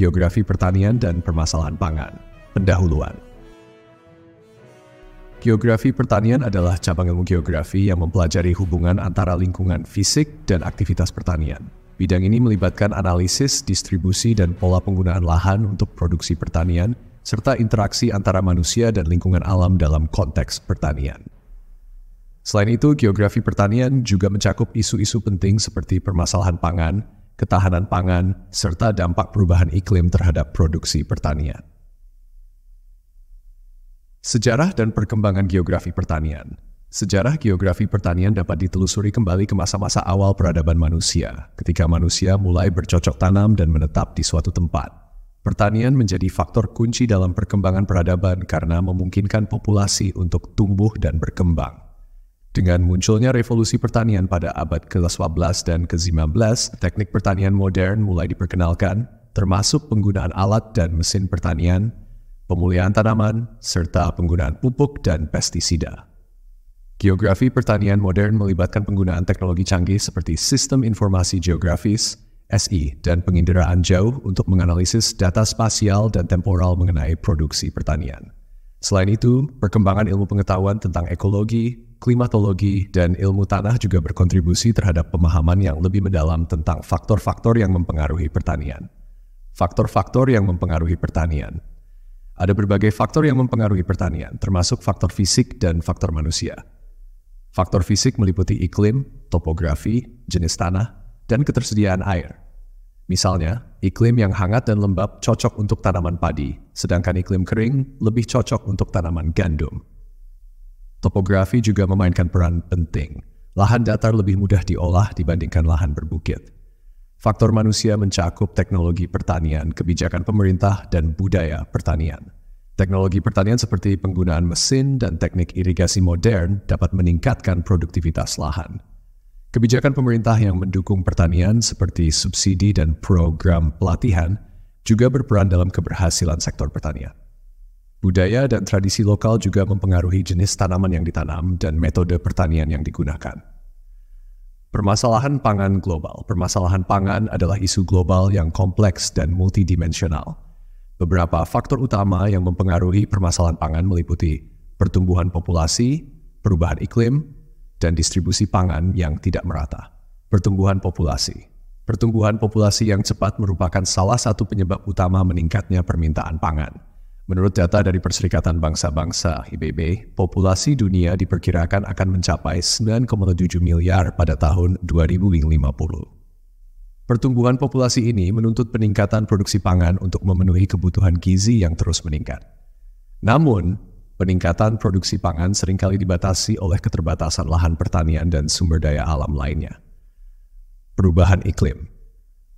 Geografi pertanian dan permasalahan pangan. Pendahuluan. Geografi pertanian adalah cabang ilmu geografi yang mempelajari hubungan antara lingkungan fisik dan aktivitas pertanian. Bidang ini melibatkan analisis, distribusi, dan pola penggunaan lahan untuk produksi pertanian, serta interaksi antara manusia dan lingkungan alam dalam konteks pertanian. Selain itu, geografi pertanian juga mencakup isu-isu penting seperti permasalahan pangan, ketahanan pangan, serta dampak perubahan iklim terhadap produksi pertanian. Sejarah dan perkembangan geografi pertanian. Sejarah geografi pertanian dapat ditelusuri kembali ke masa-masa awal peradaban manusia, ketika manusia mulai bercocok tanam dan menetap di suatu tempat. Pertanian menjadi faktor kunci dalam perkembangan peradaban karena memungkinkan populasi untuk tumbuh dan berkembang. Dengan munculnya revolusi pertanian pada abad ke-11 dan ke-19, teknik pertanian modern mulai diperkenalkan, termasuk penggunaan alat dan mesin pertanian, pemulihan tanaman, serta penggunaan pupuk dan pestisida. Geografi pertanian modern melibatkan penggunaan teknologi canggih seperti sistem informasi geografis, SI, dan penginderaan jauh untuk menganalisis data spasial dan temporal mengenai produksi pertanian. Selain itu, perkembangan ilmu pengetahuan tentang ekologi, klimatologi, dan ilmu tanah juga berkontribusi terhadap pemahaman yang lebih mendalam tentang faktor-faktor yang mempengaruhi pertanian. Faktor-faktor yang mempengaruhi pertanian. Ada berbagai faktor yang mempengaruhi pertanian, termasuk faktor fisik dan faktor manusia. Faktor fisik meliputi iklim, topografi, jenis tanah, dan ketersediaan air. Misalnya, iklim yang hangat dan lembab cocok untuk tanaman padi, sedangkan iklim kering lebih cocok untuk tanaman gandum. Topografi juga memainkan peran penting. Lahan datar lebih mudah diolah dibandingkan lahan berbukit. Faktor manusia mencakup teknologi pertanian, kebijakan pemerintah, dan budaya pertanian. Teknologi pertanian seperti penggunaan mesin dan teknik irigasi modern dapat meningkatkan produktivitas lahan. Kebijakan pemerintah yang mendukung pertanian seperti subsidi dan program pelatihan juga berperan dalam keberhasilan sektor pertanian. Budaya dan tradisi lokal juga mempengaruhi jenis tanaman yang ditanam dan metode pertanian yang digunakan. Permasalahan pangan global. Permasalahan pangan adalah isu global yang kompleks dan multidimensional. Beberapa faktor utama yang mempengaruhi permasalahan pangan meliputi pertumbuhan populasi, perubahan iklim, dan distribusi pangan yang tidak merata. Pertumbuhan populasi. Pertumbuhan populasi yang cepat merupakan salah satu penyebab utama meningkatnya permintaan pangan. Menurut data dari Perserikatan Bangsa-Bangsa (PBB), populasi dunia diperkirakan akan mencapai 9,7 miliar pada tahun 2050. Pertumbuhan populasi ini menuntut peningkatan produksi pangan untuk memenuhi kebutuhan gizi yang terus meningkat. Namun, peningkatan produksi pangan seringkali dibatasi oleh keterbatasan lahan pertanian dan sumber daya alam lainnya. Perubahan iklim.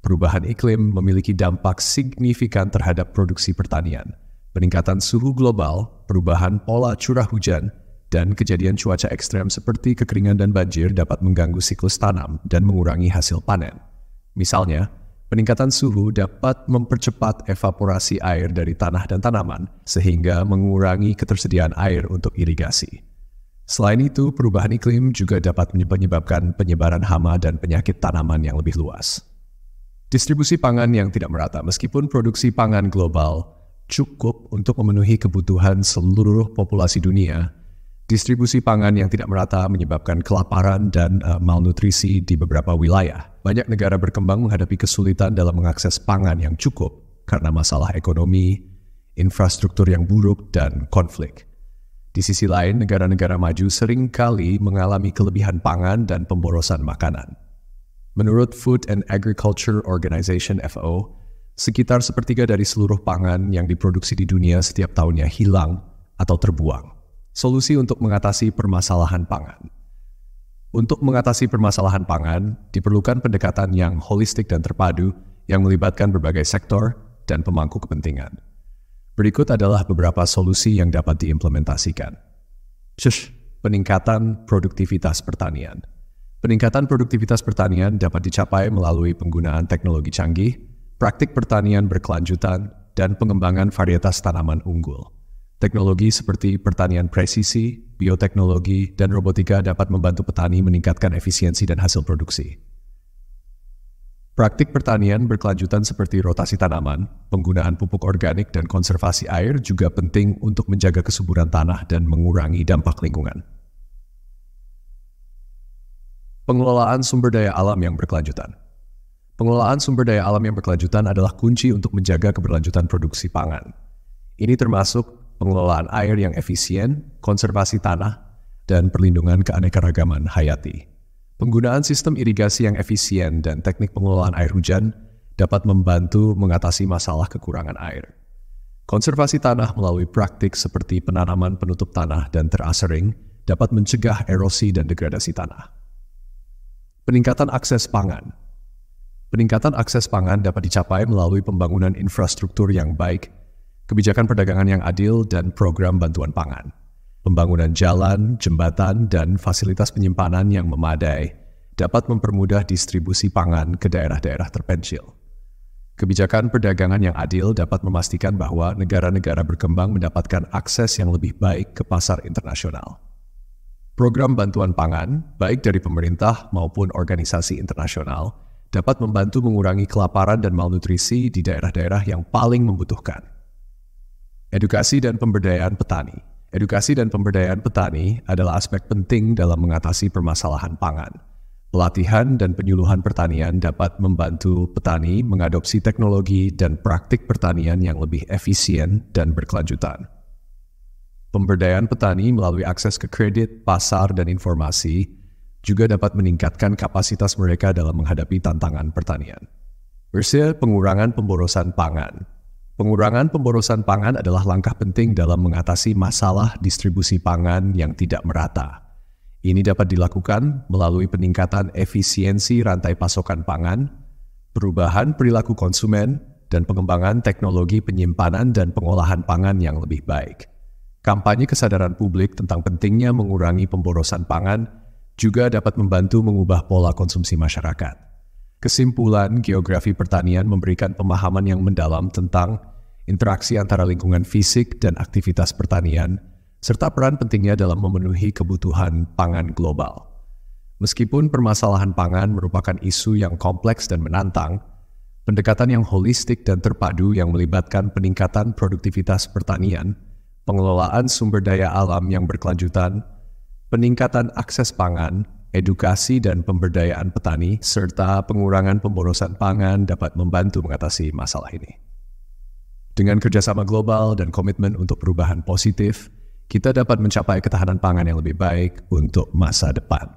Perubahan iklim memiliki dampak signifikan terhadap produksi pertanian. Peningkatan suhu global, perubahan pola curah hujan, dan kejadian cuaca ekstrem seperti kekeringan dan banjir dapat mengganggu siklus tanam dan mengurangi hasil panen. Misalnya, peningkatan suhu dapat mempercepat evaporasi air dari tanah dan tanaman, sehingga mengurangi ketersediaan air untuk irigasi. Selain itu, perubahan iklim juga dapat menyebabkan penyebaran hama dan penyakit tanaman yang lebih luas. Distribusi pangan yang tidak merata. Meskipun produksi pangan global cukup untuk memenuhi kebutuhan seluruh populasi dunia, distribusi pangan yang tidak merata menyebabkan kelaparan dan malnutrisi di beberapa wilayah. Banyak negara berkembang menghadapi kesulitan dalam mengakses pangan yang cukup karena masalah ekonomi, infrastruktur yang buruk, dan konflik. Di sisi lain, negara-negara maju seringkali mengalami kelebihan pangan dan pemborosan makanan. Menurut Food and Agriculture Organization (FAO), sekitar sepertiga dari seluruh pangan yang diproduksi di dunia setiap tahunnya hilang atau terbuang. Solusi untuk mengatasi permasalahan pangan. Untuk mengatasi permasalahan pangan, diperlukan pendekatan yang holistik dan terpadu yang melibatkan berbagai sektor dan pemangku kepentingan. Berikut adalah beberapa solusi yang dapat diimplementasikan. Peningkatan produktivitas pertanian. Peningkatan produktivitas pertanian dapat dicapai melalui penggunaan teknologi canggih, praktik pertanian berkelanjutan, dan pengembangan varietas tanaman unggul. Teknologi seperti pertanian presisi, bioteknologi, dan robotika dapat membantu petani meningkatkan efisiensi dan hasil produksi. Praktik pertanian berkelanjutan seperti rotasi tanaman, penggunaan pupuk organik, dan konservasi air juga penting untuk menjaga kesuburan tanah dan mengurangi dampak lingkungan. Pengelolaan sumber daya alam yang berkelanjutan. Pengelolaan sumber daya alam yang berkelanjutan adalah kunci untuk menjaga keberlanjutan produksi pangan. Ini termasuk pengelolaan air yang efisien, konservasi tanah, dan perlindungan keanekaragaman hayati. Penggunaan sistem irigasi yang efisien dan teknik pengelolaan air hujan dapat membantu mengatasi masalah kekurangan air. Konservasi tanah melalui praktik seperti penanaman penutup tanah dan terasering dapat mencegah erosi dan degradasi tanah. Peningkatan akses pangan. Peningkatan akses pangan dapat dicapai melalui pembangunan infrastruktur yang baik, kebijakan perdagangan yang adil, dan program bantuan pangan. Pembangunan jalan, jembatan, dan fasilitas penyimpanan yang memadai dapat mempermudah distribusi pangan ke daerah-daerah terpencil. Kebijakan perdagangan yang adil dapat memastikan bahwa negara-negara berkembang mendapatkan akses yang lebih baik ke pasar internasional. Program bantuan pangan, baik dari pemerintah maupun organisasi internasional, dapat membantu mengurangi kelaparan dan malnutrisi di daerah-daerah yang paling membutuhkan. Edukasi dan pemberdayaan petani. Edukasi dan pemberdayaan petani adalah aspek penting dalam mengatasi permasalahan pangan. Pelatihan dan penyuluhan pertanian dapat membantu petani mengadopsi teknologi dan praktik pertanian yang lebih efisien dan berkelanjutan. Pemberdayaan petani melalui akses ke kredit, pasar, dan informasi juga dapat meningkatkan kapasitas mereka dalam menghadapi tantangan pertanian. Pengurangan pemborosan pangan. Pengurangan pemborosan pangan adalah langkah penting dalam mengatasi masalah distribusi pangan yang tidak merata. Ini dapat dilakukan melalui peningkatan efisiensi rantai pasokan pangan, perubahan perilaku konsumen, dan pengembangan teknologi penyimpanan dan pengolahan pangan yang lebih baik. Kampanye kesadaran publik tentang pentingnya mengurangi pemborosan pangan juga dapat membantu mengubah pola konsumsi masyarakat. Kesimpulan, geografi pertanian memberikan pemahaman yang mendalam tentang interaksi antara lingkungan fisik dan aktivitas pertanian, serta peran pentingnya dalam memenuhi kebutuhan pangan global. Meskipun permasalahan pangan merupakan isu yang kompleks dan menantang, pendekatan yang holistik dan terpadu yang melibatkan peningkatan produktivitas pertanian, pengelolaan sumber daya alam yang berkelanjutan, peningkatan akses pangan, edukasi dan pemberdayaan petani, serta pengurangan pemborosan pangan dapat membantu mengatasi masalah ini. Dengan kerjasama global dan komitmen untuk perubahan positif, kita dapat mencapai ketahanan pangan yang lebih baik untuk masa depan.